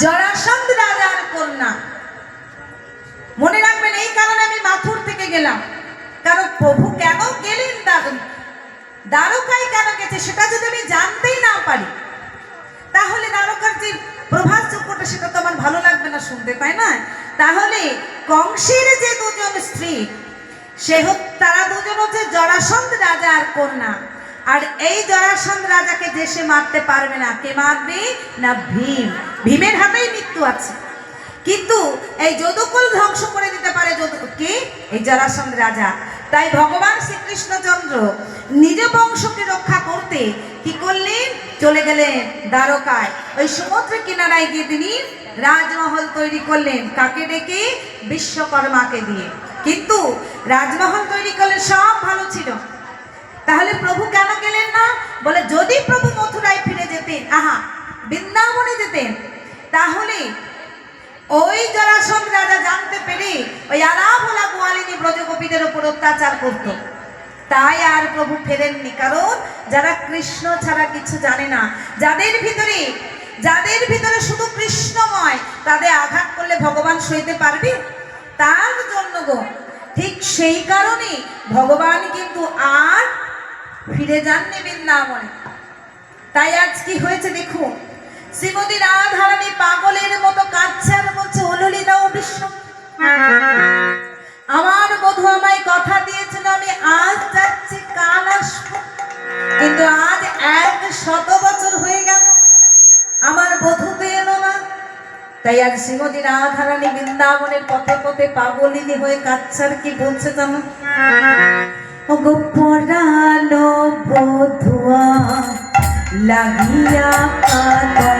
জরাসন্ধ রাজার কন্যা। মনে রাখবেন, এই কারণে আমি মাথুর থেকে গেলাম, কারণ প্রভু কেন গেলেন দ্বারকায় কেন গেছে সেটা যদি আমি জানতেই না পারি, তাহলে দ্বারকার যে প্রভাস চক্রটা সেটা তো আমার ভালো লাগবে না শুনতে, তাই না? তাহলে কংসের যে দুজন স্ত্রী, তারা দুজন হচ্ছে জরাসন্ধ রাজার কন্যা। আর এই জরাসন্ধ রাজাকে দেশে মারতে পারবে না। কে মারবে? না ভীম। ভীমের হাতেই মৃত্যু আছে, কিন্তু এই যদুকুল ধ্বংস করে দিতে পারে কে? এই জরাসন্ধ রাজা। তাই ভগবান শ্রীকৃষ্ণচন্দ্র নিজ বংশকে রক্ষা করতে কি করলেন? চলে গেলেন দ্বারকায়। ওই সমুদ্র কিনারায় গিয়ে তিনি রাজমহল তৈরি করলেন। কাকে ডেকে? বিশ্বকর্মাকে দিয়ে। কিন্তু রাজমহল তৈরি করলে সব ভালো ছিল, তাহলে প্রভু কেন গেলেন না? বলে যদি প্রভু মথুরায় ফিরে যেতেন, বৃন্দাবনে যেতেন, তাহলে ওই জরাসন্ধ রাজা জানতে পেরে ওই আলাভোলা গোয়ালিনী ব্রজগোপীদের উপর অত্যাচার করত। তাই আর প্রভু ফেরেননি। কারণ যারা কৃষ্ণ ছাড়া কিছু জানে না, যাদের ভিতরে শুধু কৃষ্ণময়, তাদের আঘাত করলে ভগবান সইতে পারবে? তার জন্য গো, ঠিক সেই কারণে ভগবান কিন্তু আর ফিরে যাননি বৃন্দাবনে। তাই আজ কি হয়েছে দেখুন, শ্রীমতী রাধারানী পাগলের মতো কাঁদছে আর বলছে, ওললি দাও বিশ্ব, আমার বধূ আমায় কথা দিয়েছিল আমি আজ যাচ্ছি কাল আসবো, কিন্তু আজ 100 বছর হয়ে গেল আমার বধূ তো এলো না। তাই আজ শ্রীমতী রাধারানী বৃন্দাবনের পথে পথে পাগলিনী হয়ে কাঁদছে। আর কি বলছে জানো? ওগো পরালো বধুয়া লাগিয়া কাঁদে